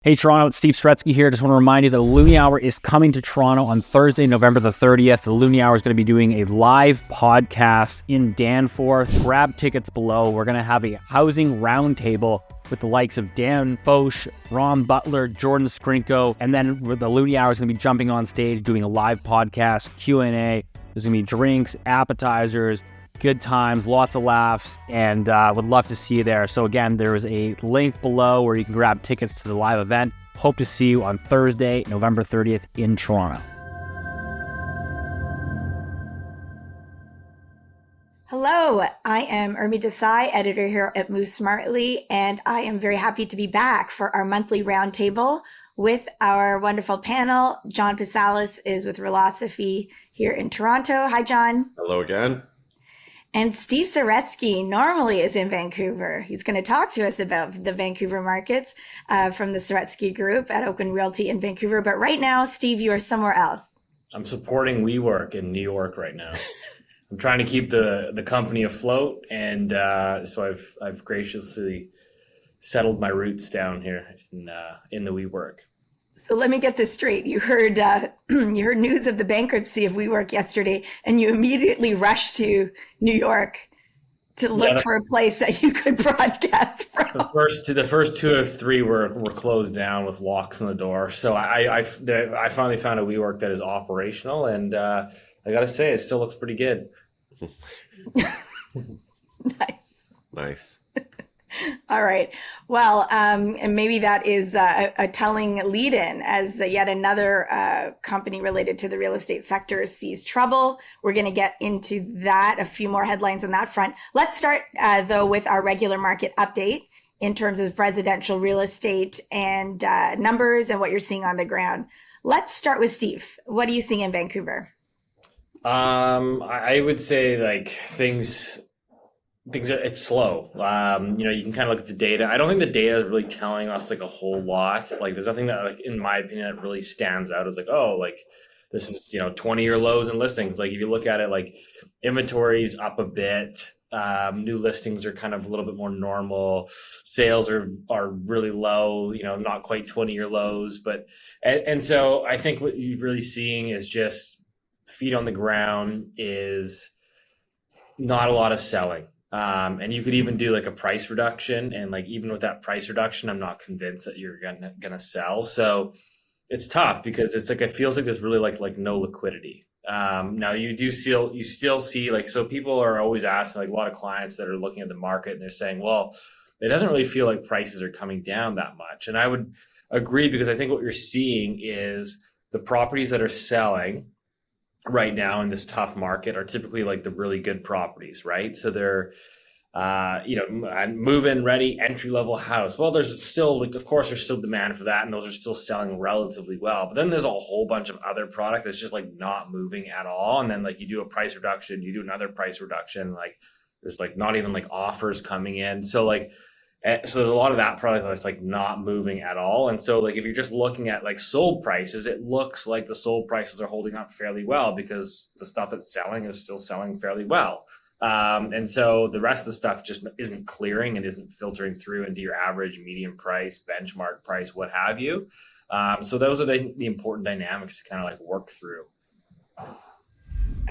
Hey Toronto, it's Steve Saretsky here. Just want to remind you that the Loonie Hour is coming to Toronto on Thursday, November the 30th. The Loonie Hour is going to be doing a live podcast in Danforth. Grab tickets below. We're going to have a housing roundtable with the likes of Dan Foch, Ron Butler, Jordan Skrinko, and then the Loonie Hour is going to be jumping on stage doing a live podcast, Q&A. There's going to be drinks, appetizers, good times, lots of laughs, and would love to see you there. So again, there is a link below where you can grab tickets to the live event. Hope to see you on Thursday, November 30th in Toronto. Hello, I am Urmi Desai, editor here at Move Smartly, and I am very happy to be back for our monthly roundtable with our wonderful panel. John Pisalis is with Philosophy here in Toronto. Hi, John. Hello again. And Steve Saretsky normally is in Vancouver. He's going to talk to us about the Vancouver markets from the Saretsky Group at Oakland Realty in Vancouver. But right now, Steve, you are somewhere else. I'm supporting WeWork in New York right now. I'm trying to keep the company afloat, and so I've graciously settled my roots down here in the WeWork. So let me get this straight. You heard news of the bankruptcy of WeWork yesterday, and you immediately rushed to New York to look for a place that you could broadcast from. The first two of three were closed down with locks on the door. So I finally found a WeWork that is operational, and I got to say, it still looks pretty good. Nice. All right. Well, and maybe that is a telling lead-in as yet another company related to the real estate sector sees trouble. We're going to get into that, a few more headlines on that front. Let's start, though, with our regular market update in terms of residential real estate and numbers and what you're seeing on the ground. Let's start with Steve. What are you seeing in Vancouver? I would say it's slow. You can kind of look at the data. I don't think the data is really telling us a whole lot. There's nothing that in my opinion that really stands out as this is 20-year lows in listings. If you look at it, inventory's up a bit. New listings are kind of a little bit more normal. Sales are really low, not quite 20-year lows, but and so I think what you're really seeing is just feet on the ground is not a lot of selling. And you could even do a price reduction, and even with that price reduction, I'm not convinced that you're gonna sell. So it's tough because it's it feels like there's really no liquidity. Now you still see so people are always asking, a lot of clients that are looking at the market, and they're saying, well, it doesn't really feel like prices are coming down that much. And I would agree, because I think what you're seeing is the properties that are selling right now in this tough market are typically the really good properties, right? So they're, move-in ready, entry-level house. Well, there's still, of course, there's still demand for that, and those are still selling relatively well. But then there's a whole bunch of other product that's just not moving at all. And then you do a price reduction, you do another price reduction, there's not even offers coming in. So so there's a lot of that product that's not moving at all. And so if you're just looking at sold prices, it looks like the sold prices are holding up fairly well because the stuff that's selling is still selling fairly well. And so the rest of the stuff just isn't clearing and isn't filtering through into your average median price, benchmark price, what have you. So those are the important dynamics to kind of work through.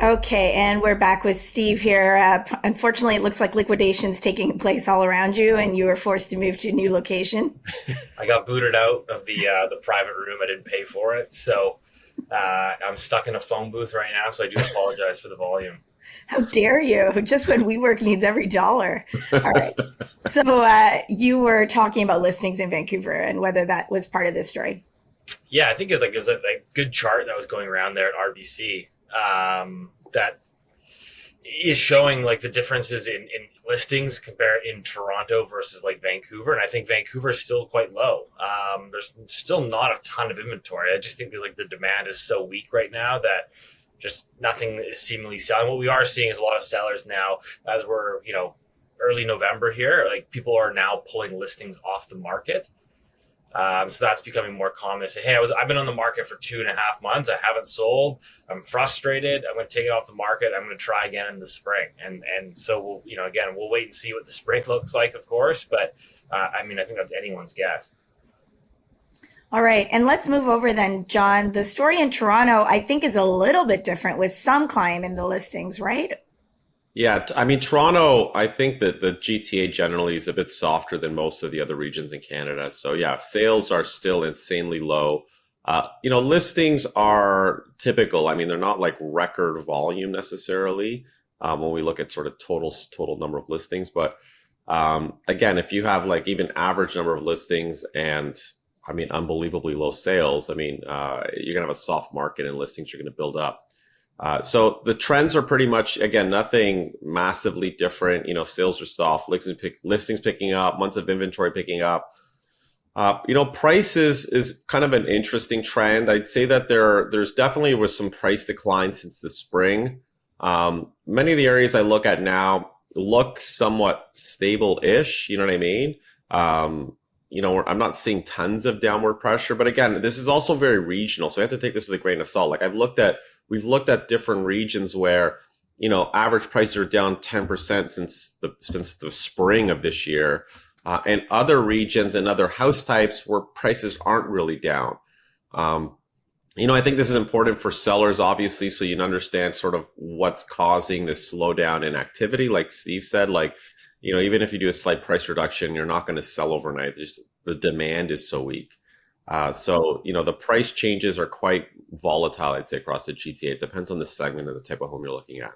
Okay, and we're back with Steve here. Unfortunately, it looks like liquidation's taking place all around you, and you were forced to move to a new location. I got booted out of the private room. I didn't pay for it, so I'm stuck in a phone booth right now. So I do apologize for the volume. How dare you? Just when WeWork needs every dollar. All right. So you were talking about listings in Vancouver and whether that was part of this story. Yeah, I think it was a good chart that was going around there at RBC. That is showing the differences in listings compared in Toronto versus Vancouver. And I think Vancouver is still quite low. There's still not a ton of inventory. I just think the demand is so weak right now that just nothing is seemingly selling. What we are seeing is a lot of sellers now, as we're, early November here, people are now pulling listings off the market. So that's becoming more common. They say, hey, I've been on the market for 2.5 months. I haven't sold. I'm frustrated. I'm going to take it off the market. I'm going to try again in the spring. And so we'll wait and see what the spring looks like, of course. But I think that's anyone's guess. All right. And let's move over then, John. The story in Toronto, I think, is a little bit different with some climb in the listings, right? Yeah, I mean, Toronto, I think that the GTA generally is a bit softer than most of the other regions in Canada. So yeah, sales are still insanely low. Listings are typical. I mean, they're not like record volume necessarily when we look at sort of total number of listings. But again, if you have like even average number of listings and I mean, unbelievably low sales, I mean, you're gonna have a soft market and listings are gonna build up. So the trends are pretty much, again, nothing massively different. Sales are soft, listings picking up, months of inventory picking up. Price is kind of an interesting trend. I'd say that there's definitely was some price decline since the spring. Many of the areas I look at now look somewhat stable-ish. You know what I mean? I'm not seeing tons of downward pressure, but again, this is also very regional. So I have to take this with a grain of salt. Like we've looked at different regions where, average prices are down 10% since the spring of this year. And other regions and other house types where prices aren't really down. I think this is important for sellers, obviously, so you understand sort of what's causing this slowdown in activity. Like Steve said, even if you do a slight price reduction, you're not going to sell overnight. The demand is so weak. The price changes are quite volatile, I'd say, across the GTA. It depends on the segment and the type of home you're looking at.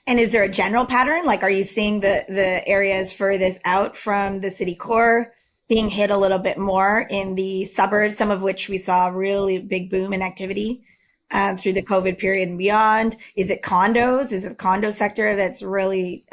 And is there a general pattern? Like, are you seeing the areas furthest out from the city core being hit a little bit more in the suburbs, some of which we saw a really big boom in activity through the COVID period and beyond? Is it condos? Is it the condo sector that's really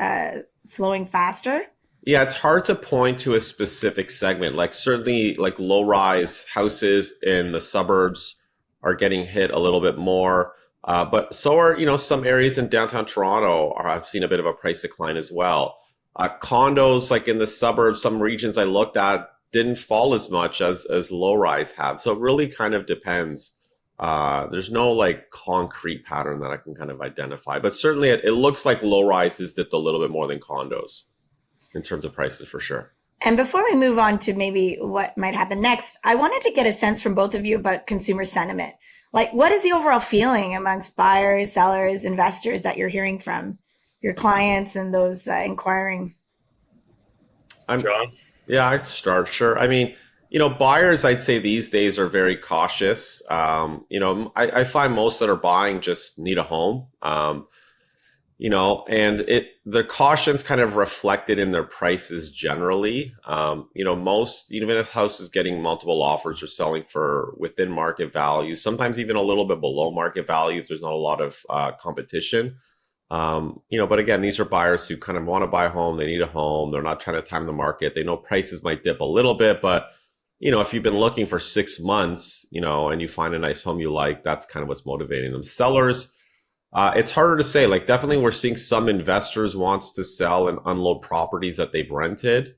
slowing faster? Yeah, it's hard to point to a specific segment. Like certainly like low-rise houses in the suburbs are getting hit a little bit more. But so are, some areas in downtown Toronto have seen a bit of a price decline as well. Condos like in the suburbs, some regions I looked at didn't fall as much as low-rise have. So it really kind of depends. There's no like concrete pattern that I can kind of identify. But certainly it looks like low-rise is dipped a little bit more than condos in terms of prices for sure. And before we move on to maybe what might happen next, I wanted to get a sense from both of you about consumer sentiment. Like, what is the overall feeling amongst buyers, sellers, investors that you're hearing from your clients and those inquiring? John? Yeah, I'd start. Sure. I mean, buyers, I'd say these days are very cautious. I find most that are buying just need a home. And the caution's kind of reflected in their prices generally. Most, even if house is getting multiple offers or selling for within market value, sometimes even a little bit below market value if there's not a lot of competition. But again, these are buyers who kind of want to buy a home. They need a home. They're not trying to time the market. They know prices might dip a little bit, but if you've been looking for 6 months, and you find a nice home you like, that's kind of what's motivating them. Sellers, it's harder to say. Like, definitely we're seeing some investors wants to sell and unload properties that they've rented.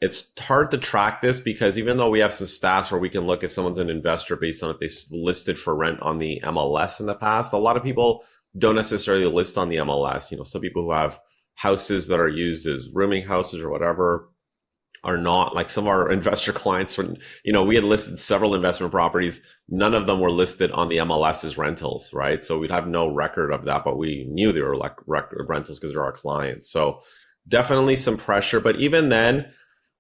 It's hard to track this because even though we have some stats where we can look if someone's an investor based on if they listed for rent on the MLS in the past, a lot of people don't necessarily list on the MLS. Some people who have houses that are used as rooming houses or whatever are not. Like some of our investor clients, we had listed several investment properties. None of them were listed on the MLS as rentals, right? So we'd have no record of that, but we knew they were like rentals because they're our clients. So definitely some pressure. But even then,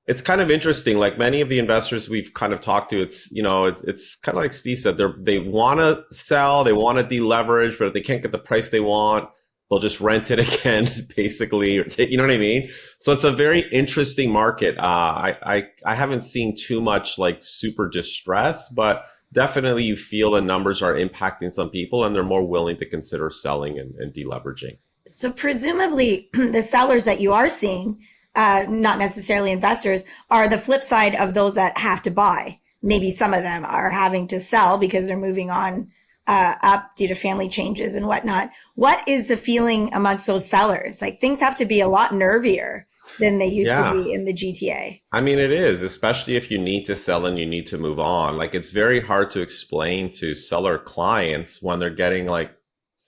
it's kind of interesting. Like many of the investors we've kind of talked to, it's kind of like Steve said, they want to sell, they want to deleverage, but if they can't get the price they want, they'll just rent it again, basically, or you know what I mean? So it's a very interesting market. I haven't seen too much like super distress, but definitely you feel the numbers are impacting some people and they're more willing to consider selling and deleveraging. So presumably the sellers that you are seeing, not necessarily investors, are the flip side of those that have to buy. Maybe some of them are having to sell because they're moving on up due to family changes and whatnot. What is the feeling amongst those sellers? Like things have to be a lot nervier than they used to be in the GTA. I mean, it is, especially if you need to sell and you need to move on. Like it's very hard to explain to seller clients when they're getting like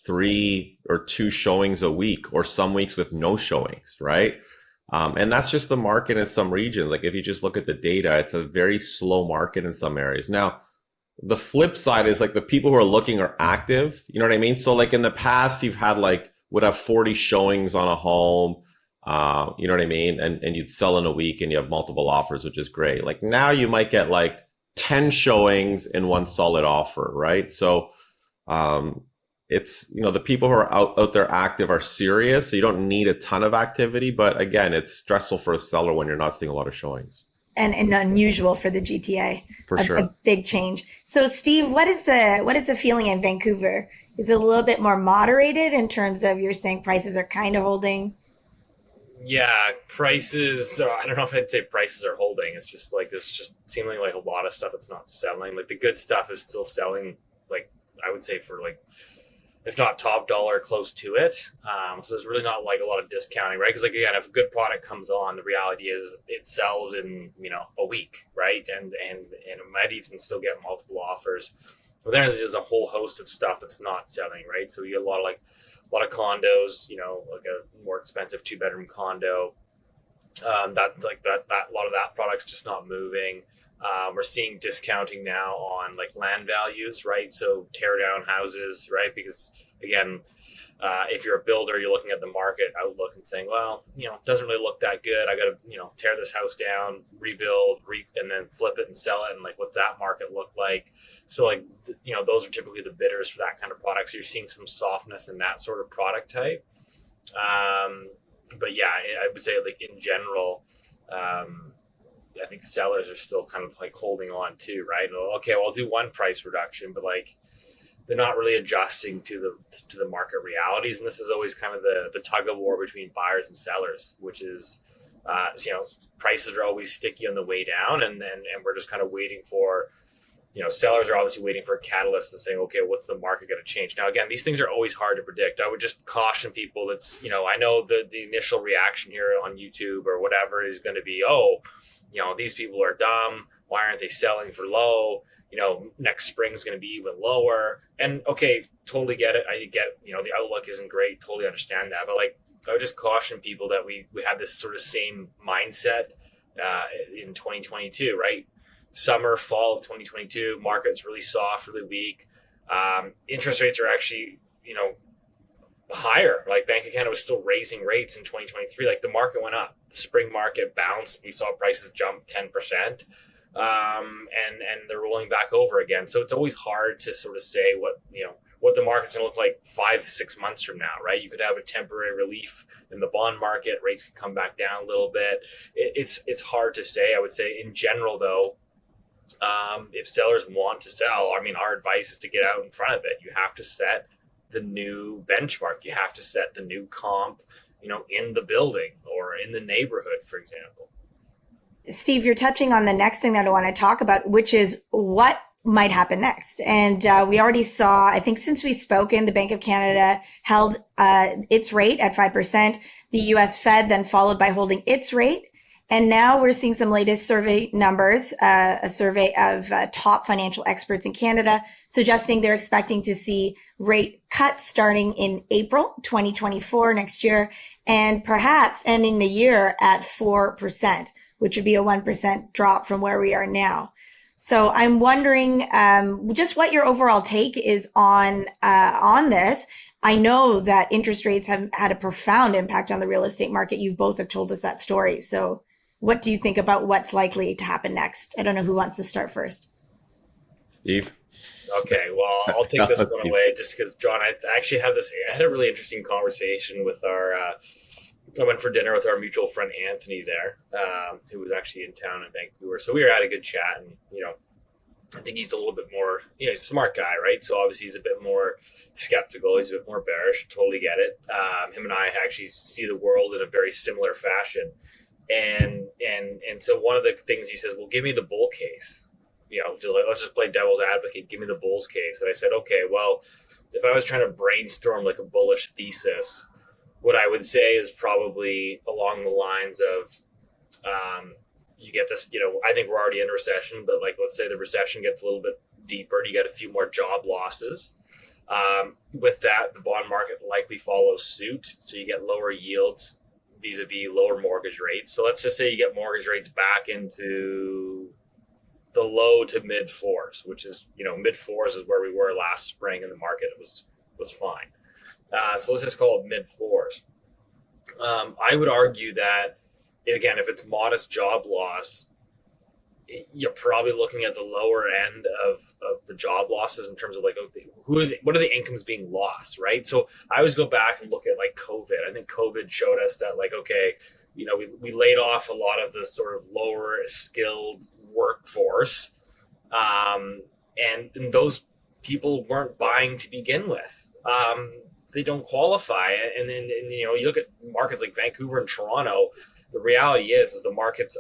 3 or 2 showings a week or some weeks with no showings, right? And that's just the market in some regions. Like if you just look at the data, it's a very slow market in some areas. Now, the flip side is like the people who are looking are active. You know what I mean? So like in the past, you've had like, would have 40 showings on a home. You know what I mean? And you'd sell in a week and you have multiple offers, which is great. Like now you might get like 10 showings in one solid offer, right? So it's, you know, the people who are out there active are serious. So you don't need a ton of activity. But again, it's stressful for a seller when you're not seeing a lot of showings. And unusual for the GTA. For sure. A big change. So Steve, what is the feeling in Vancouver? Is it a little bit more moderated in terms of you're saying prices are kind of holding? Yeah, prices, I don't know if I'd say prices are holding. It's just like there's just seemingly like a lot of stuff that's not selling. Like the good stuff is still selling, like I would say for like, if not top dollar, close to it. So there's really not like a lot of discounting, right? Because like again, if a good product comes on, the reality is it sells in, you know, a week, right? And it might even still get multiple offers. So there's just a whole host of stuff that's not selling, right? So you get a lot of condos, you know, like a more expensive 2-bedroom condo. A lot of that product's just not moving. We're seeing discounting now on like land values, right? So tear down houses, right? Because again, if you're a builder, you're looking at the market outlook and saying, well, you know, it doesn't really look that good. I got to, you know, tear this house down, rebuild, and then flip it and sell it. And like, what's that market look like? So like, you know, those are typically the bidders for that kind of product. So you're seeing some softness in that sort of product type. But yeah, I would say like in general, I think sellers are still kind of like holding on too, right? Okay, well, I'll do one price reduction, but like they're not really adjusting to the market realities. And this is always kind of the tug of war between buyers and sellers, which is, you know, prices are always sticky on the way down. And we're just kind of waiting for, you know, sellers are obviously waiting for a catalyst to say, okay, what's the market going to change? Now, again, these things are always hard to predict. I would just caution people that's, you know, I know the initial reaction here on YouTube or whatever is going to be, oh, you know, these people are dumb. Why aren't they selling for low? You know, next spring is going to be even lower. And okay, totally get it. I get, you know, the outlook isn't great. Totally understand that. But like, I would just caution people that we have this sort of same mindset in 2022, right? Summer, fall of 2022, market's really soft, really weak. Interest rates are actually, you know, higher. Like Bank of Canada was still raising rates in 2023. Like the market went up. The spring market bounced. We saw prices jump 10%. And they're rolling back over again. So it's always hard to sort of say what the market's going to look like 5-6 months from now, right? You could have a temporary relief in the bond market. Rates could come back down a little bit. It's hard to say. I would say in general, though, if sellers want to sell, I mean, our advice is to get out in front of it. You have to set the new benchmark. You have to set the new comp, you know, in the building or in the neighborhood, for example. Steve, you're touching on the next thing that I want to talk about, which is what might happen next. And we already saw, I think since we've spoken, the Bank of Canada held its rate at 5%. The US Fed then followed by holding its rate. And now we're seeing some latest survey numbers, a survey of top financial experts in Canada, suggesting they're expecting to see rate cuts starting in April 2024 next year, and perhaps ending the year at 4%, which would be a 1% drop from where we are now. So I'm wondering just what your overall take is on this. I know that interest rates have had a profound impact on the real estate market. You both have told us that story. So what do you think about what's likely to happen next? I don't know who wants to start first. Steve? Okay, well, I'll take this one away just because, John, I actually had a really interesting conversation with I went for dinner with our mutual friend Anthony there, who was actually in town in Vancouver. So we were at a good chat, and, you know, I think he's a little bit more, you know, he's a smart guy, right? So obviously he's a bit more skeptical. He's a bit more bearish. Totally get it. Him and I actually see the world in a very similar fashion. And so one of the things he says, well, give me the bull case, you know, just like, let's just play devil's advocate. Give me the bull's case. And I said, okay, well, if I was trying to brainstorm like a bullish thesis, what I would say is probably along the lines of, you get this, you know, I think we're already in a recession, but like, let's say the recession gets a little bit deeper and you get a few more job losses. With that, the bond market likely follows suit. So you get lower yields, vis-a-vis lower mortgage rates. So let's just say you get mortgage rates back into the low to mid fours, which is, mid fours is where we were last spring in the market. It was fine. So let's just call it mid fours. I would argue that, again, if it's modest job loss, you're probably looking at the lower end of the job losses in terms of like, what are the incomes being lost, right? So I always go back and look at like COVID. I think COVID showed us that like, okay, we laid off a lot of the sort of lower skilled workforce, and those people weren't buying to begin with. They don't qualify, and then you look at markets like Vancouver and Toronto. The reality is the markets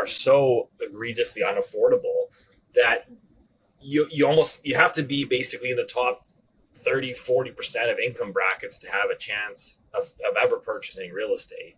are so egregiously unaffordable that you have to be basically in the top 30-40% of income brackets to have a chance of ever purchasing real estate,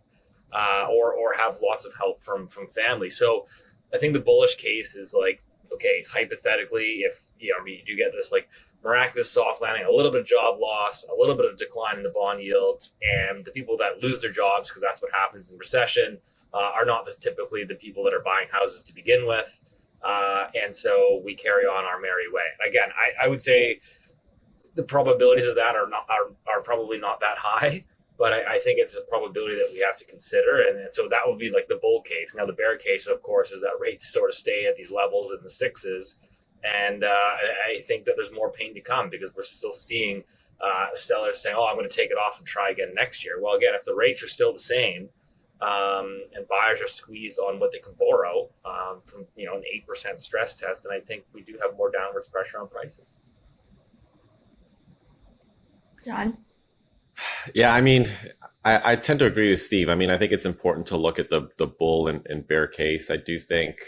or have lots of help from family. So I think the bullish case is like, okay, hypothetically, if you do get this like miraculous soft landing, a little bit of job loss, a little bit of decline in the bond yields, and the people that lose their jobs, because that's what happens in recession, are not typically the people that are buying houses to begin with. And so we carry on our merry way. Again, I would say the probabilities of that are probably not that high, but I think it's a probability that we have to consider. And so that would be like the bull case. Now, the bear case, of course, is that rates sort of stay at these levels in the sixes. And I think that there's more pain to come because we're still seeing sellers saying, I'm going to take it off and try again next year. Well, again, if the rates are still the same, and buyers are squeezed on what they can borrow from an 8% stress test, and I think we do have more downwards pressure on prices. John? Yeah, I mean, I tend to agree with Steve. I mean, I think it's important to look at the bull and bear case. I do think,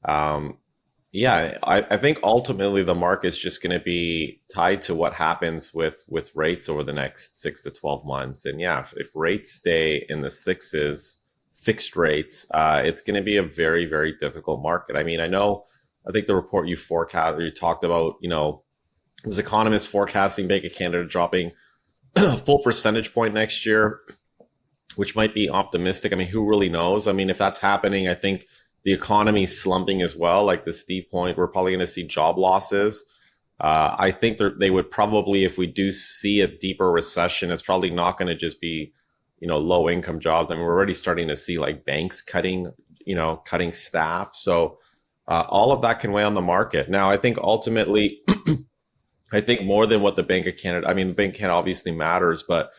I think ultimately the market's just going to be tied to what happens with rates over the next 6 to 12 months. And if rates stay in the sixes, fixed rates, it's going to be a very, very difficult market. I mean, I think the report you talked about, it was economists forecasting Bank of Canada dropping a full percentage point next year, which might be optimistic. I mean, who really knows? I mean, if that's happening, I think the economy is slumping as well. Like the Steve point, we're probably going to see job losses. I think they would probably, if we do see a deeper recession, it's probably not going to just be, low income jobs. I mean, we're already starting to see like banks cutting staff. So all of that can weigh on the market. Now, I think ultimately, I think more than what the Bank of Canada, the Bank of Canada obviously matters, but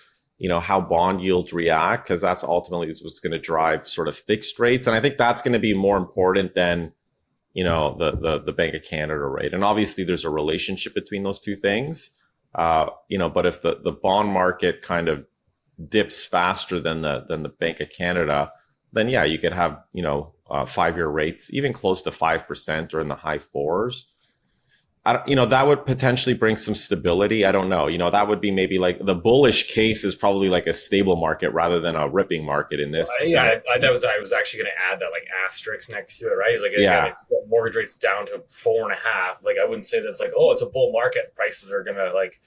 how bond yields react, because that's ultimately what's going to drive sort of fixed rates. And I think that's going to be more important than, the Bank of Canada rate. And obviously there's a relationship between those two things. But if the bond market kind of dips faster than the Bank of Canada, then you could have, 5-year rates, even close to 5% or in the high fours. That would potentially bring some stability. I don't know. That would be maybe like the bullish case is probably like a stable market rather than a ripping market in this. I was actually going to add that like asterisk next to it, right? It's like, if mortgage rates down to 4.5, like I wouldn't say that's like, it's a bull market. Prices are going to like,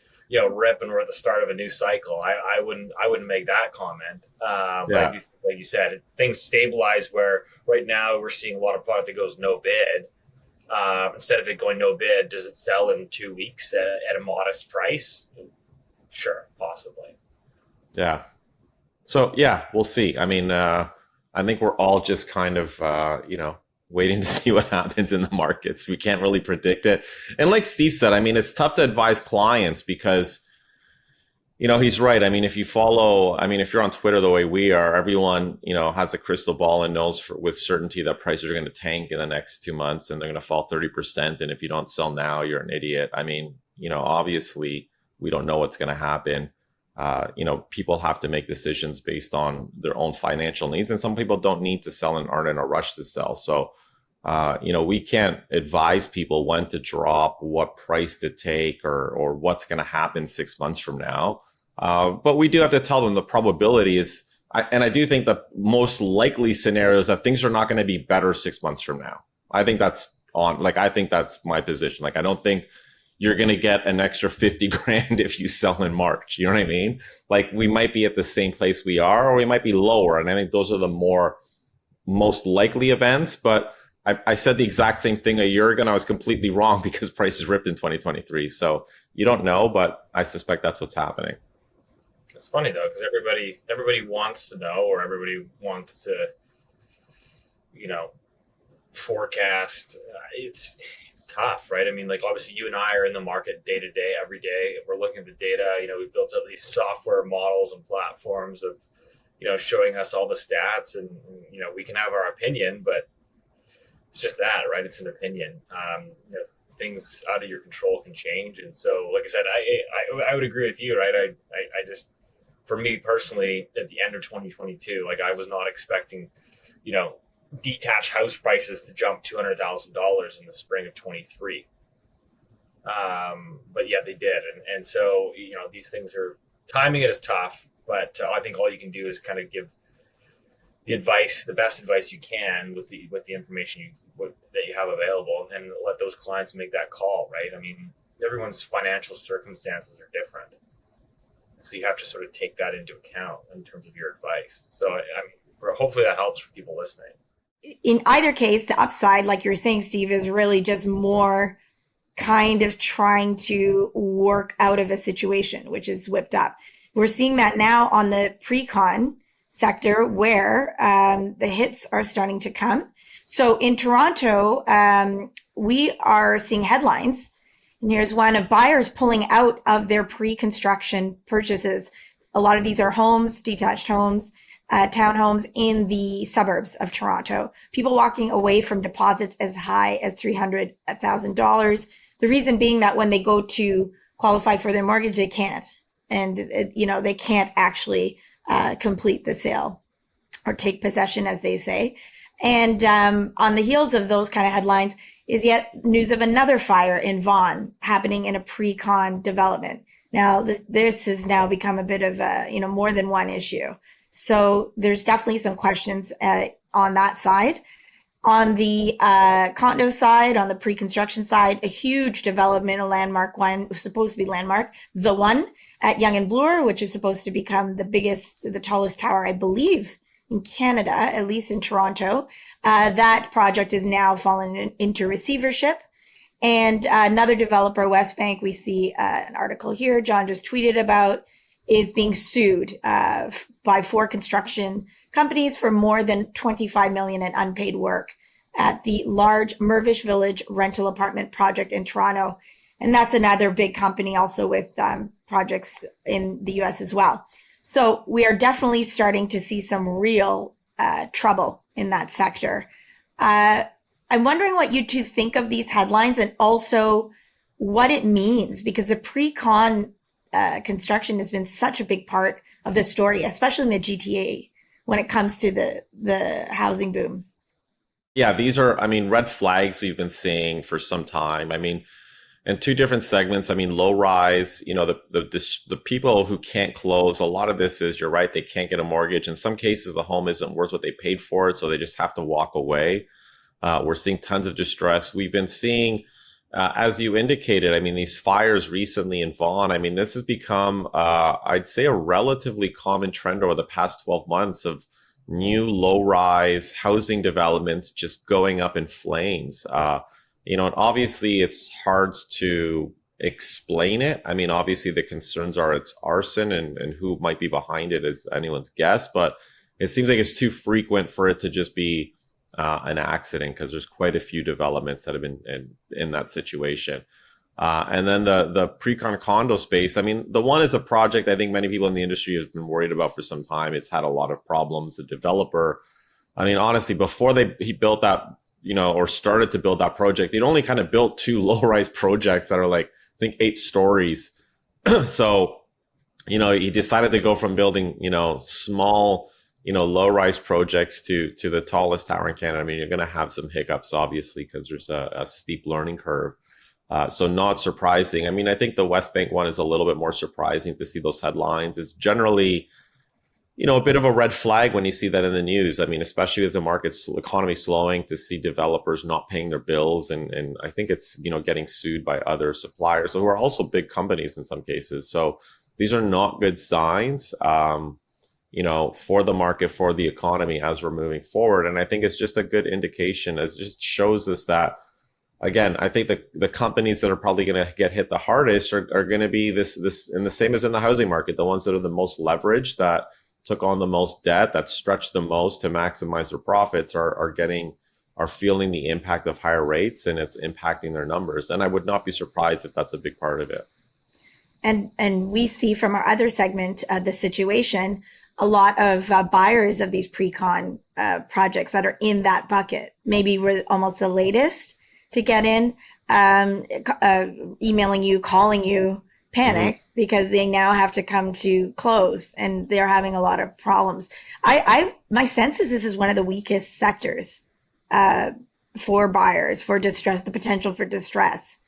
rip and we're at the start of a new cycle. I wouldn't make that comment. But I do think, like you said, things stabilize where right now we're seeing a lot of product that goes no bid. Instead of it going no bid, does it sell in 2 weeks at a modest price? Sure, possibly. Yeah. So, we'll see. I mean, I think we're all just kind of, waiting to see what happens in the markets. We can't really predict it. And like Steve said, I mean, it's tough to advise clients because, he's right. I mean, if you're on Twitter the way we are, everyone, has a crystal ball and knows with certainty that prices are going to tank in the next 2 months and they're going to fall 30%. And if you don't sell now, you're an idiot. I mean, obviously we don't know what's going to happen. People have to make decisions based on their own financial needs. And some people don't need to sell and aren't in a rush to sell. So, we can't advise people when to drop, what price to take, or what's going to happen 6 months from now. But we do have to tell them the probability is, and I do think the most likely scenario is that things are not going to be better 6 months from now. I think that's my position. Like, I don't think you're going to get an extra 50 grand if you sell in March. You know what I mean? Like, we might be at the same place we are, or we might be lower. And I think those are the most likely events. But I said the exact same thing a year ago, and I was completely wrong because prices ripped in 2023. So you don't know, but I suspect that's what's happening. It's funny though, because everybody wants to know, or everybody wants to, forecast. It's tough, right? I mean, like, obviously you and I are in the market day to day, every day. We're looking at the data. We've built up these software models and platforms of, showing us all the stats, and we can have our opinion, but it's just that, right? It's an opinion. Things out of your control can change, and so, like I said, I would agree with you, right? I just, for me personally, at the end of 2022, like, I was not expecting, detached house prices to jump $200,000 in the spring of 23. But yeah, they did. And so, these things are, timing it is tough, but I think all you can do is kind of give the best advice you can with the information that you have available, and let those clients make that call, right? I mean, everyone's financial circumstances are different. So you have to sort of take that into account in terms of your advice. So, I mean, hopefully that helps for people listening. In either case, the upside, like you were saying, Steve, is really just more kind of trying to work out of a situation, which is whipped up. We're seeing that now on the pre-con sector, where the hits are starting to come. So in Toronto, we are seeing headlines. And here's one of buyers pulling out of their pre-construction purchases. A lot of these are homes, detached homes, townhomes in the suburbs of Toronto. People walking away from deposits as high as $300,000. The reason being that when they go to qualify for their mortgage, they can't. And, they can't actually complete the sale or take possession, as they say. And on the heels of those kind of headlines is yet news of another fire in Vaughan happening in a pre-con development. Now, this has now become a bit of more than one issue. So there's definitely some questions on that side. On the condo side, on the pre-construction side, a huge development, a landmark one, was supposed to be landmark, the one at Yonge and Bloor, which is supposed to become the tallest tower, I believe, in Canada, at least in Toronto. That project is now fallen into receivership. And another developer, Westbank, we see an article here, John just tweeted about, is being sued by 4 construction companies for more than $25 million in unpaid work at the large Mirvish Village rental apartment project in Toronto. And that's another big company also with projects in the US as well. So we are definitely starting to see some real trouble in that sector. I'm wondering what you two think of these headlines, and also what it means, because the pre-con construction has been such a big part of the story, especially in the GTA, when it comes to the housing boom. Yeah, these are, red flags we've been seeing for some time. In 2 different segments. Low rise, the people who can't close, a lot of this is, you're right, they can't get a mortgage. In some cases, the home isn't worth what they paid for it, so they just have to walk away. We're seeing tons of distress. We've been seeing, as you indicated, these fires recently in Vaughan, this has become, I'd say, a relatively common trend over the past 12 months of new low-rise housing developments just going up in flames. And obviously it's hard to explain it. Obviously the concerns are it's arson, and who might be behind it is anyone's guess, but it seems like it's too frequent for it to just be an accident, because there's quite a few developments that have been in that situation. And then the pre-con condo space, the one is a project I think many people in the industry have been worried about for some time. It's had a lot of problems. The developer, honestly, before he built that, or started to build that project, they'd only kind of built 2 low-rise projects that are like, I think, 8 stories. So, he decided to go from building, small, low-rise projects to the tallest tower in Canada. You're going to have some hiccups, obviously, because there's a steep learning curve. So not surprising. I think the West Bank one is a little bit more surprising to see those headlines. It's generally, a bit of a red flag when you see that in the news. I mean, especially with the economy slowing, to see developers not paying their bills. And I think it's, getting sued by other suppliers who are also big companies in some cases. So these are not good signs, for the market, for the economy as we're moving forward. And I think it's just a good indication. It just shows us that, again, I think the companies that are probably going to get hit the hardest are going to be this, and the same as in the housing market, the ones that are the most leveraged, that took on the most debt, that stretched the most to maximize their profits, are feeling the impact of higher rates, and it's impacting their numbers. And I would not be surprised if that's a big part of it. And we see from our other segment, the situation, a lot of buyers of these pre-con projects that are in that bucket. Maybe we're almost the latest to get in, emailing you, calling you, panicked because they now have to come to close and they're having a lot of problems. My sense is this is one of the weakest sectors for buyers, for distress, the potential for distress.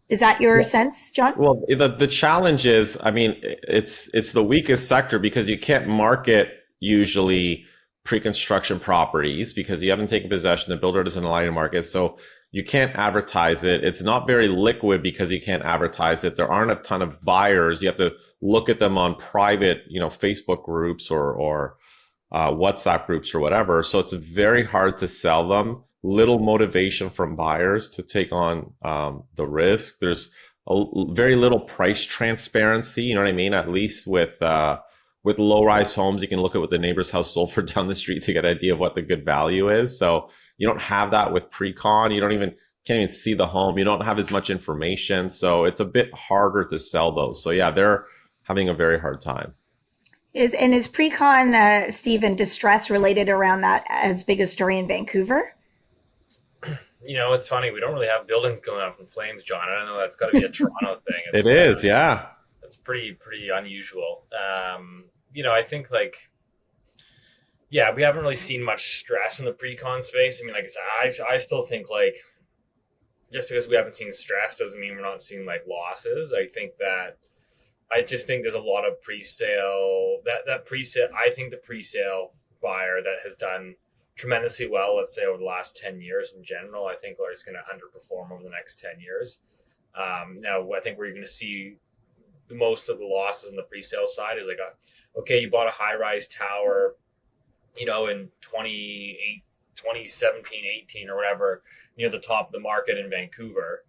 Is that your sense, John? Well, the challenge is, I mean, it's the weakest sector because you can't market usually pre-construction properties because you haven't taken possession. The builder doesn't allow you to market. So you can't advertise it. It's not very liquid because you can't advertise it. There aren't a ton of buyers. You have to look at them on private, Facebook groups or WhatsApp groups or whatever. So it's very hard to sell them. Little motivation from buyers to take on the risk. There's very little price transparency. You know what I mean? At least with low-rise homes, you can look at what the neighbor's house sold for down the street to get an idea of what the good value is. So you don't have that with pre-con. You can't even see the home. You don't have as much information. So it's a bit harder to sell those. So yeah, they're having a very hard time. Is pre-con, Stephen, distress related around that as big a story in Vancouver? It's funny. We don't really have buildings going up in flames, John. I don't know. That's got to be a Toronto thing. It is, yeah. It's pretty unusual. I think we haven't really seen much stress in the pre-con space. I mean, like I said, I still think just because we haven't seen stress doesn't mean we're not seeing losses. I just think there's a lot of pre-sale that pre-sale. I think the pre-sale buyer that has done tremendously well, let's say over the last 10 years in general, I think is going to underperform over the next 10 years. Now, I think where you're going to see the most of the losses in the pre-sale side is you bought a high-rise tower, in 2017, 18 or whatever, near the top of the market in Vancouver,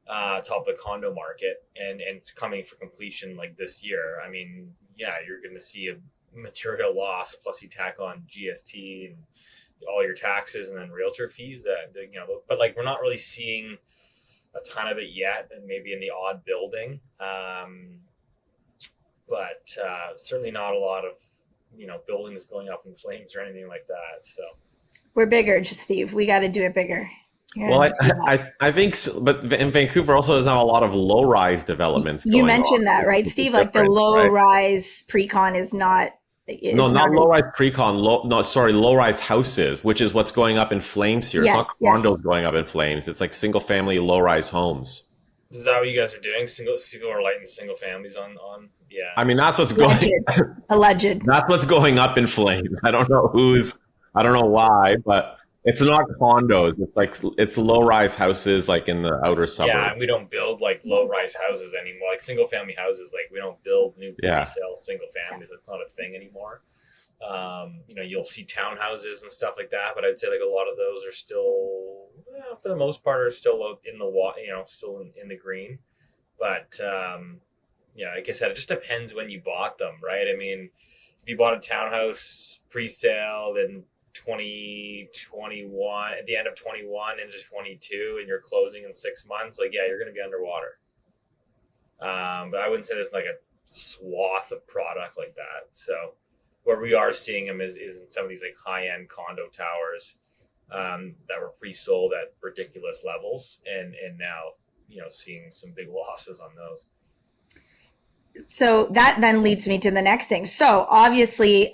top of the condo market, and it's coming for completion this year. I mean, yeah, you're going to see a material loss, plus you tack on GST and all your taxes and then realtor fees but we're not really seeing a ton of it yet, and maybe in the odd building, but certainly not a lot of buildings going up in flames or anything like that. So we're bigger, Steve. We got to do it bigger. Well, I think so, but in Vancouver also doesn't have a lot of low-rise developments. You mentioned that, right, Steve? The low-rise pre-con is not. Not low-rise pre-con. Low-rise houses, which is what's going up in flames here. Yes, it's not condos going up in flames. It's single-family low-rise homes. Is that what you guys are doing? People are lighting single families on. Yeah. I mean, that's what's going. Alleged. That's what's going up in flames. I don't know why, but it's not condos. It's low-rise houses in the outer suburbs. Yeah, and we don't build low-rise houses anymore. Single-family houses, we don't build new resale single families. That's not a thing anymore. You'll see townhouses and stuff like that, but I'd say a lot of those are still, for the most part, are still in the still in the green. But like I said, it just depends when you bought them, right? I mean, if you bought a townhouse pre-sale, then 2021 at the end of 21 into 22 and you're closing in 6 months, you're going to be underwater. But I wouldn't say there's a swath of product like that. So where we are seeing them is in some of these high-end condo towers that were pre-sold at ridiculous levels, and now seeing some big losses on those. So that then leads me to the next thing. So obviously,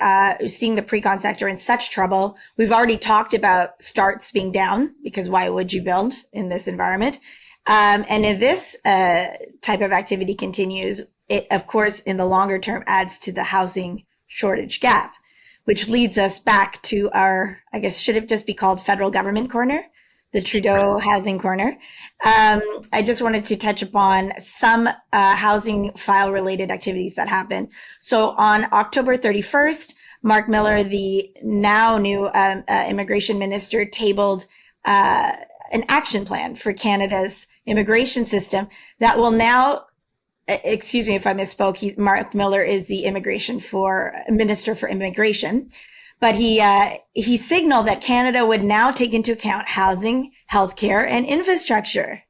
seeing the pre-con sector in such trouble, we've already talked about starts being down, because why would you build in this environment? And if this type of activity continues, it, of course, in the longer term adds to the housing shortage gap. which leads us back to our, I guess, should it just be called federal government corner? The Trudeau housing corner. I just wanted to touch upon some housing file related activities that happened. So on October 31st, Marc Miller, the now new immigration minister, tabled an action plan for Canada's immigration system that will now, excuse me if I misspoke, Marc Miller is the Minister for Immigration. But he signaled that Canada would now take into account housing, healthcare, and infrastructure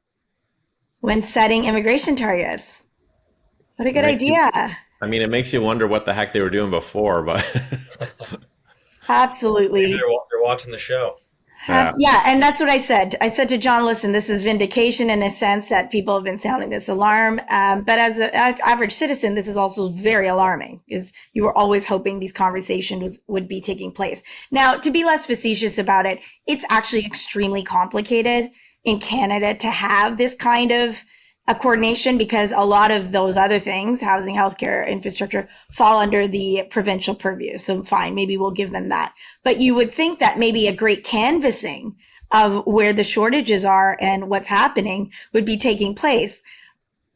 when setting immigration targets. What a good idea. It makes you wonder what the heck they were doing before, but absolutely. Maybe they're watching the show. Yeah, and that's what I said. I said to John, listen, this is vindication in a sense that people have been sounding this alarm. But as an average citizen, this is also very alarming because you were always hoping these conversations would be taking place. Now, to be less facetious about it, it's actually extremely complicated in Canada to have this kind of a coordination because a lot of those other things, housing, healthcare, infrastructure, fall under the provincial purview. So fine, maybe we'll give them that. But you would think that maybe a great canvassing of where the shortages are and what's happening would be taking place.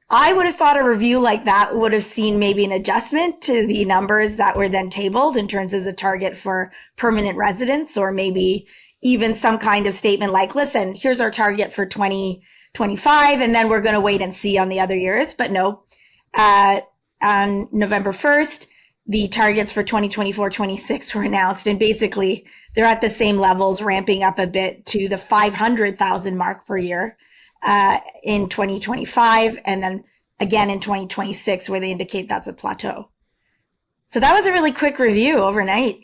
I would have thought a review like that would have seen maybe an adjustment to the numbers that were then tabled in terms of the target for permanent residents, or maybe even some kind of statement like, listen, here's our target for 2025, and then we're going to wait and see on the other years. But no, on November 1st, the targets for 2024-26 were announced, and basically they're at the same levels, ramping up a bit to the 500,000 mark per year in 2025, and then again in 2026, where they indicate that's a plateau. So that was a really quick review overnight.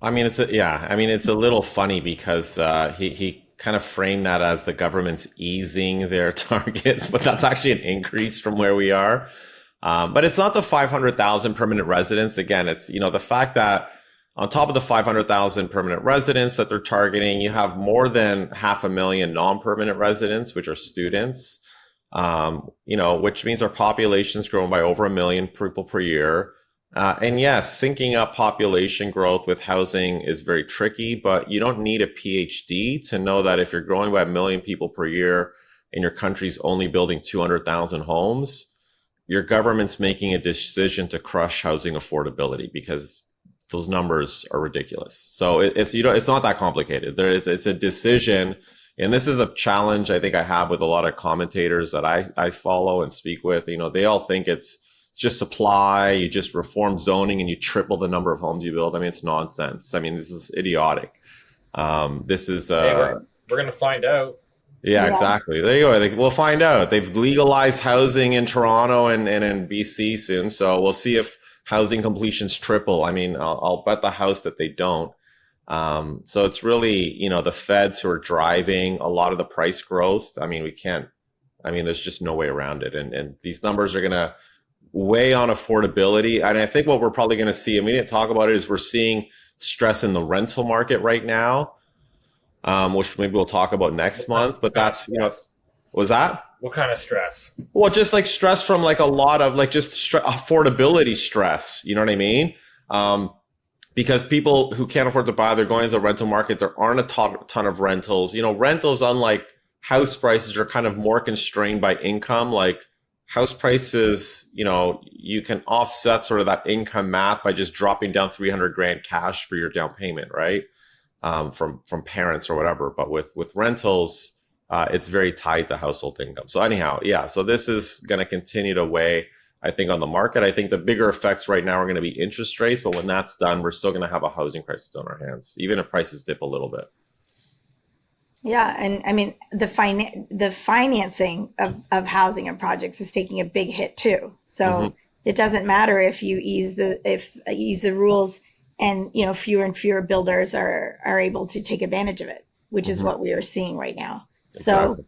It's a little funny because he kind of framed that as the government's easing their targets, but that's actually an increase from where we are. But it's not the 500,000 permanent residents. Again, it's, the fact that on top of the 500,000 permanent residents that they're targeting, you have more than 500,000 non-permanent residents, which are students, which means our population's grown by over 1 million people per year. And yes, syncing up population growth with housing is very tricky, but you don't need a PhD to know that if you're growing by 1 million people per year and your country's only building 200,000 homes, your government's making a decision to crush housing affordability because those numbers are ridiculous. So it's not that complicated. It's a decision. And this is a challenge I think I have with a lot of commentators that I follow and speak with. They all think it's just supply, you just reform zoning and you triple the number of homes you build. It's nonsense. This is idiotic. This is we're going to find out. Yeah, exactly. There you go. We'll find out. They've legalized housing in Toronto and in BC soon. So we'll see if housing completions triple. I'll bet the house that they don't. So it's really, the feds who are driving a lot of the price growth. We can't, there's just no way around it. And these numbers are going to weigh on affordability. And I think what we're probably going to see, and we didn't talk about it, is we're seeing stress in the rental market right now, which maybe we'll talk about next month. But that's, was that? What kind of stress? Well, just like stress from like a lot of like just affordability stress. You know what I mean? Because people who can't afford to buy, they're going into the rental market. There aren't a ton of rentals. Rentals, unlike house prices, are kind of more constrained by income. Like house prices, you can offset sort of that income math by just dropping down 300 grand cash for your down payment, right? From parents or whatever. But with rentals, it's very tied to household income. So anyhow, yeah. So this is going to continue to weigh, I think, on the market. I think the bigger effects right now are going to be interest rates. But when that's done, we're still going to have a housing crisis on our hands, even if prices dip a little bit. Yeah, and the financing of housing and projects is taking a big hit too. So it doesn't matter if you ease the rules, and fewer and fewer builders are able to take advantage of it, which is what we are seeing right now. Exactly. So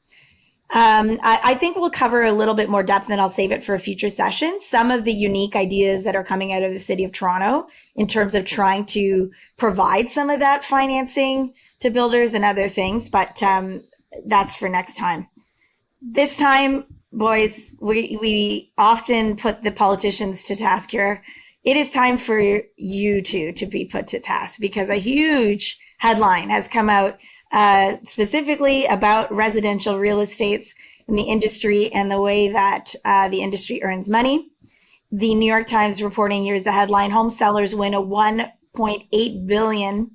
I think we'll cover a little bit more depth, and I'll save it for a future session. Some of the unique ideas that are coming out of the city of Toronto in terms of trying to provide some of that financing to builders and other things, but that's for next time. This time, boys, we often put the politicians to task here. it is time for you two to be put to task, because a huge headline has come out specifically about residential real estates in the industry and the way that the industry earns money. The New York Times reporting, here's the headline: home sellers win a $1.8 billion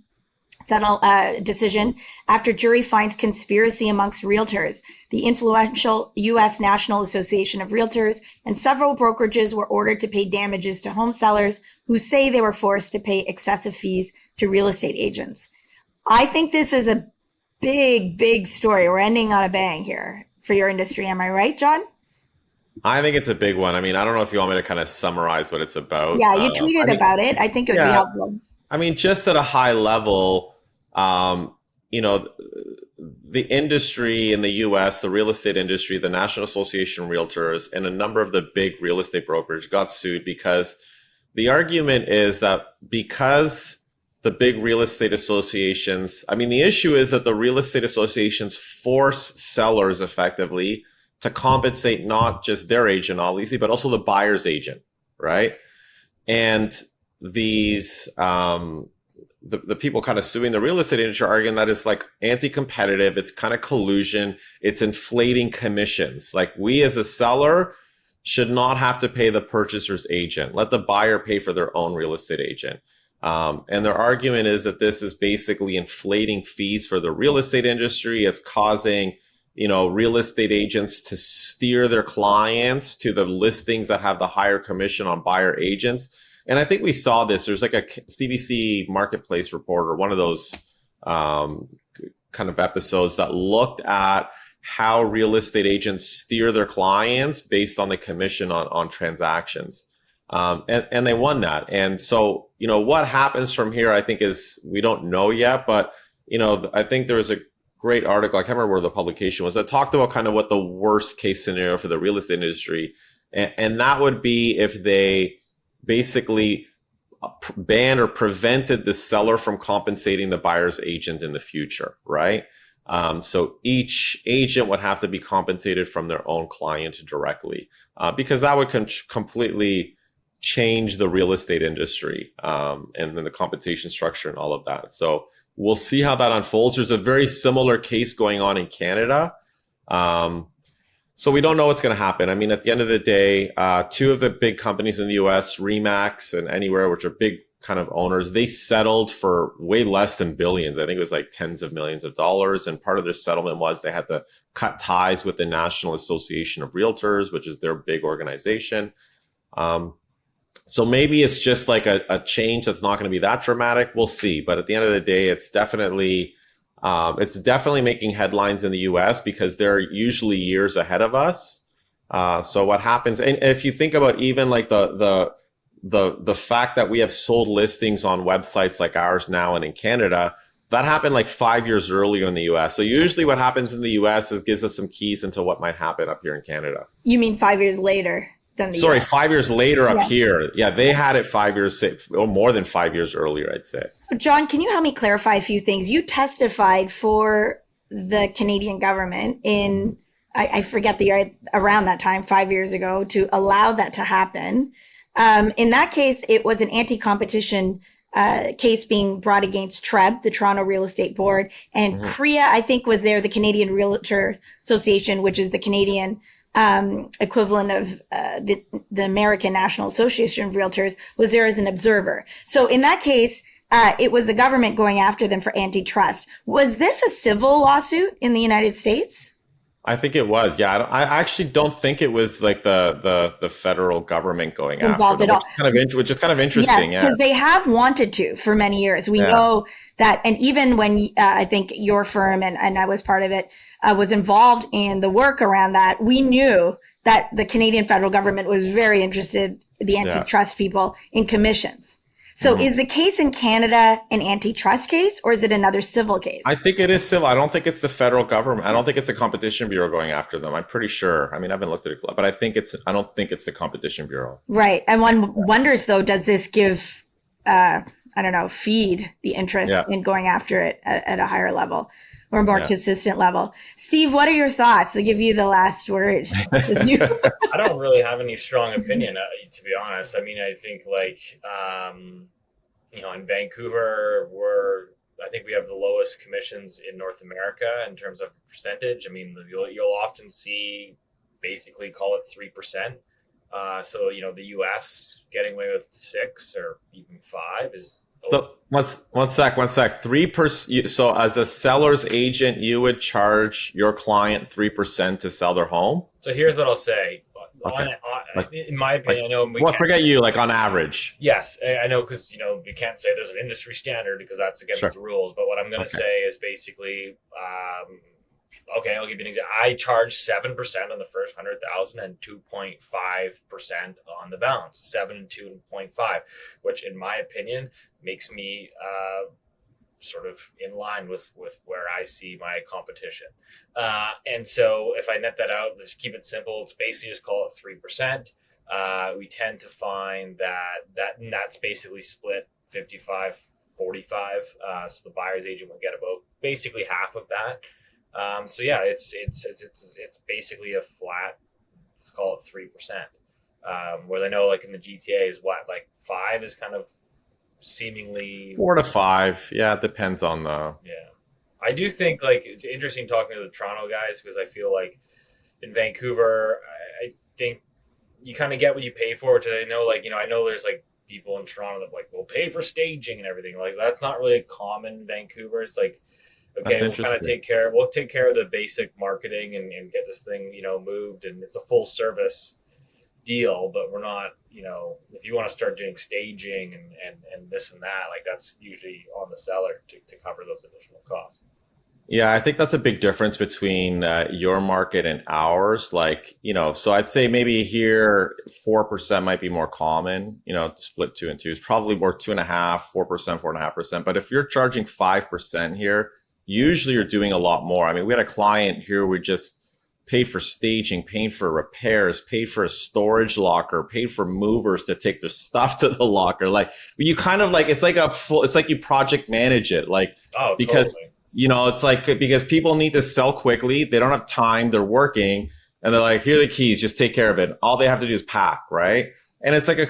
decision after jury finds conspiracy amongst realtors. The influential U.S. National Association of Realtors and several brokerages were ordered to pay damages to home sellers who say they were forced to pay excessive fees to real estate agents. I think this is a big, big story. We're ending on a bang here for your industry. Am I right, John? I think it's a big one. I mean, I don't know if you want me to kind of summarize what it's about. Yeah, you tweeted about it. I think it would be helpful. I mean, just at a high level, you know, the industry in the U.S., the real estate industry, the National Association of Realtors, and a number of the big real estate brokers got sued because the argument is that because the big real estate associations, I mean, the issue is that the real estate associations force sellers effectively to compensate not just their agent, obviously, but also the buyer's agent, right? And these the people kind of suing the real estate industry are arguing that it's like anti-competitive, it's kind of collusion, it's inflating commissions. Like, we as a seller should not have to pay the purchaser's agent. Let the buyer pay for their own real estate agent. And their argument is that this is basically inflating fees for the real estate industry. It's causing, you know, real estate agents to steer their clients to the listings that have the higher commission on buyer agents. And I think we saw this. There's like a CBC Marketplace report, or one of those kind of episodes that looked at how real estate agents steer their clients based on the commission on transactions. And they won that. And so, you know, what happens from here, I think, is we don't know yet. But, you know, I think there was a great article, I can't remember where the publication was, that talked about kind of what the worst case scenario for the real estate industry. And that would be if they basically banned or prevented the seller from compensating the buyer's agent in the future, right? So each agent would have to be compensated from their own client directly, because that would completely change the real estate industry, and then the compensation structure and all of that. So we'll see how that unfolds. There's a very similar case going on in Canada. So we don't know what's going to happen. I mean, at the end of the day, two of the big companies in the US, Remax and Anywhere, which are big kind of owners, they settled for way less than billions. I think it was like tens of millions of dollars. And part of their settlement was they had to cut ties with the National Association of Realtors, which is their big organization. So maybe it's just like a change that's not going to be that dramatic. We'll see. But at the end of the day, it's definitely making headlines in the US because they're usually years ahead of us. So what happens, and if you think about even like the fact that we have sold listings on websites like ours now and in Canada, that happened like 5 years earlier in the US. So usually what happens in the US is gives us some keys into what might happen up here in Canada. You mean 5 years later? Sorry, 5 years later up here. Yeah, they had it 5 years or more than 5 years earlier, I'd say. So, John, can you help me clarify a few things? You testified for the Canadian government in, I forget the year, around that time, 5 years ago, to allow that to happen. In that case, it was an anti-competition case being brought against TREB, the Toronto Real Estate Board, and CREA, I think, was there, the Canadian Realtor Association, which is the Canadian equivalent of the American National Association of Realtors, was there as an observer. So in that case, it was the government going after them for antitrust. Was this a civil lawsuit in the United States? I think it was. Yeah, I actually don't think it was like the federal government going after them, which is kind of interesting. Yes, because they have wanted to for many years. We know that, and even when I think your firm and I was part of it was involved in the work around that, we knew that the Canadian federal government was very interested, the antitrust people, in commissions. So is the case in Canada an antitrust case, or is it another civil case? I think it is civil. I don't think it's the federal government. I don't think it's the Competition Bureau going after them. I'm pretty sure. I mean, I haven't looked at it, but I don't think it's the Competition Bureau. Right. And one wonders, though, does this give, feed the interest in going after it at a higher level? or more consistent level. Steve, what are your thoughts? I'll give you the last word. I don't really have any strong opinion, to be honest. I mean, I think in Vancouver, I think we have the lowest commissions in North America in terms of percentage. I mean, you'll often see basically call it 3%. So, the US getting away with 6 or even 5 is. So one sec. 3%. So as a seller's agent, you would charge your client 3% to sell their home. So here's what I'll say. Okay. In my opinion, I know. Forget you. On average. Yes, I know, because we can't say there's an industry standard because that's against the rules. But what I'm going to say is basically, okay, I'll give you an example. I charge 7% on the first 100,000 and 2.5% on the balance. 7 and 2.5, which in my opinion makes me sort of in line with where I see my competition. And so if I net that out, just keep it simple. It's basically just call it 3%. We tend to find that's basically split 55-45. So the buyer's agent will get about basically half of that. So yeah, it's basically a flat, let's call it 3%. Where I know in the GTA is 5 is kind of seemingly 4 to 5. Yeah, it depends on I do think it's interesting talking to the Toronto guys, because I feel like in Vancouver, I think you kind of get what you pay for, which I know I know there's people in Toronto that will pay for staging and everything. That's not really common in Vancouver. It's okay, we'll kind of take care of the basic marketing and get this thing moved, and it's a full service deal, but we're not, if you want to start doing staging and this and that, that's usually on the seller to cover those additional costs. Yeah, I think that's a big difference between your market and ours. So I'd say maybe here 4% might be more common, split 2 and 2 is probably more 2.5%, 4%, 4.5%. But if you're charging 5% here, usually you're doing a lot more. I mean, we had a client here, we just paid for staging, paid for repairs, paid for a storage locker, paid for movers to take their stuff to the locker. You kind of it's like you project manage it. Because, totally. Because people need to sell quickly. They don't have time. They're working and they're here are the keys, just take care of it. All they have to do is pack. Right. And it's so you're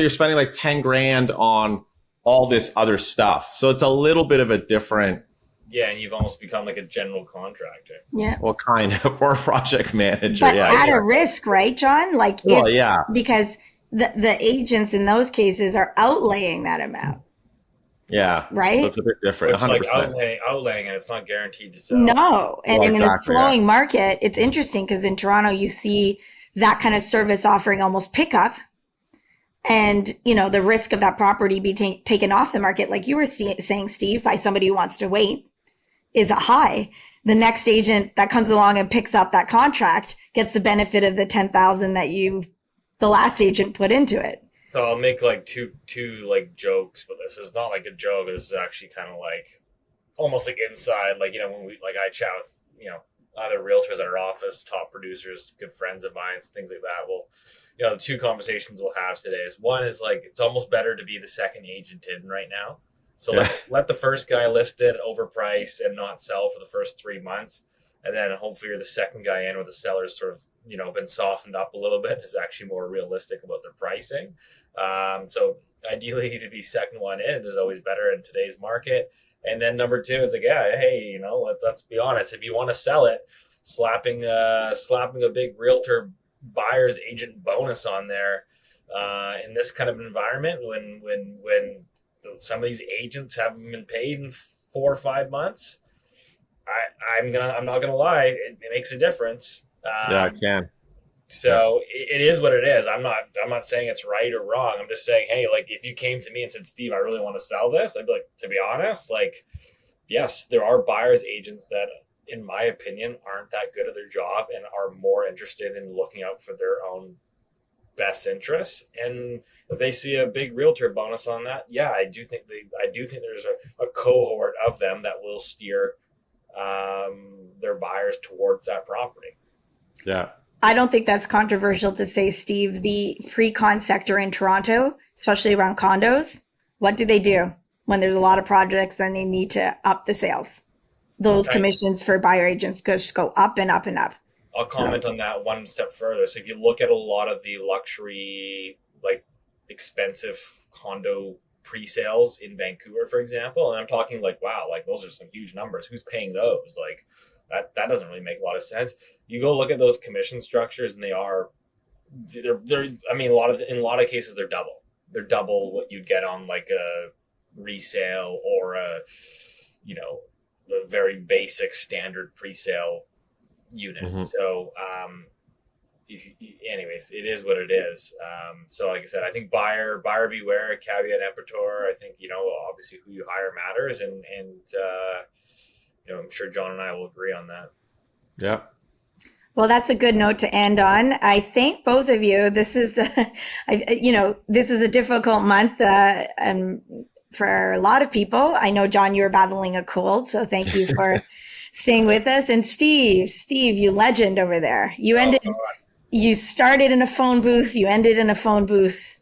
spending $10,000 on all this other stuff. So it's a little bit of a different. Yeah, and you've almost become a general contractor. Yeah. Well, kind of, or a project manager. But at a risk, right, John? Because the agents in those cases are outlaying that amount. Yeah. Right? So it's a bit different. 100%. Outlaying, and it's not guaranteed to sell. No. And in a slowing market, it's interesting because in Toronto, you see that kind of service offering almost pick up. And, the risk of that property being taken off the market, like you were saying, Steve, by somebody who wants to wait, is high. The next agent that comes along and picks up that contract gets the benefit of the 10,000 that the last agent put into it. So I'll make two jokes, but this is not a joke. This is actually kind of almost inside, when we, I chat with, other realtors at our office, top producers, good friends of mine, things like that. Well, the two conversations we'll have today is, one is it's almost better to be the second agent in right now. So let the first guy list it overpriced and not sell for the first 3 months. And then hopefully you're the second guy in with the seller's sort of, been softened up a little bit, is actually more realistic about their pricing. So ideally to be second one in is always better in today's market. And then number 2 is hey, let's be honest. If you want to sell it, slapping a big realtor buyer's agent bonus on there in this kind of environment when some of these agents haven't been paid in 4 or 5 months, I'm not gonna lie, it makes a difference. I can. So it is what it is. I'm not saying it's right or wrong. I'm just saying, hey, if you came to me and said, Steve, I really want to sell this, I'd be to be honest, yes, there are buyer's agents that, in my opinion, aren't that good at their job and are more interested in looking out for their own best interests. And if they see a big realtor bonus on that, I do think there's a cohort of them that will steer their buyers towards that property. Yeah. I don't think that's controversial to say, Steve, the pre-con sector in Toronto, especially around condos, what do they do when there's a lot of projects and they need to up the sales? those commissions for buyer agents just go up and up and up. I'll comment on that one step further. So if you look at a lot of the luxury, like expensive condo pre-sales in Vancouver, for example, and I'm talking like, wow, like those are some huge numbers. Who's paying those? Like that doesn't really make a lot of sense. You go look at those commission structures, and they're I mean, in a lot of cases they're double. They're double what you'd get on like a resale or a very basic standard pre-sale unit. Mm-hmm. So anyways, it is what it is. So like I said, I think buyer beware, caveat emptor. I think obviously who you hire matters, and I'm sure John and I will agree on that. Yeah. Well, that's a good note to end on. I thank both of you. This is this is a difficult month and for a lot of people. I know, John, you were battling a cold, so thank you for staying with us. And Steve, you legend over there. You started in a phone booth. You ended in a phone booth.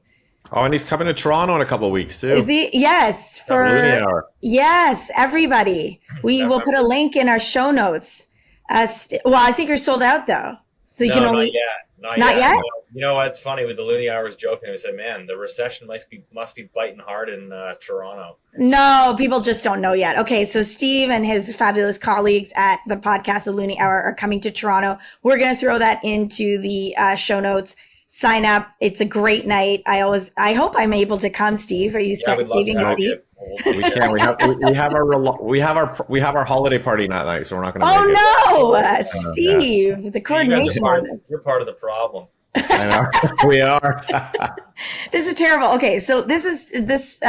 Oh, and he's coming to Toronto in a couple of weeks too. Is he? Yes. For Loonie Hour. Yes, everybody. We will put a link in our show notes. Well, I think you're sold out though. So you can only not yet. You know what's funny with the Loonie Hour was joking. We said, man, the recession must be biting hard in Toronto. No, people just don't know yet. Okay, so Steve and his fabulous colleagues at the podcast, the Loonie Hour, are coming to Toronto. We're going to throw that into the show notes. Sign up. It's a great night. I hope I'm able to come, Steve. Are you saving a seat? We can. We have our holiday party that night, so we're not going to. Oh no, Steve! The coordination. You're part of the problem. I know. We are. This is terrible. Okay, so this.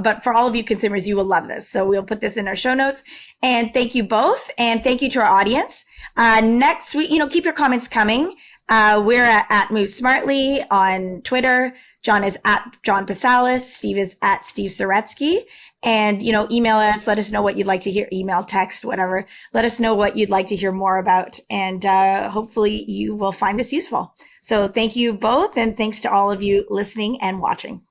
But for all of you consumers, you will love this. So we'll put this in our show notes. And thank you both, and thank you to our audience. Next week, keep your comments coming. We're at Move Smartly on Twitter. John is at John Pasalis. Steve is at Steve Saretsky. And, email us. Let us know what you'd like to hear. Email, text, whatever. Let us know what you'd like to hear more about. And hopefully you will find this useful. So thank you both. And thanks to all of you listening and watching.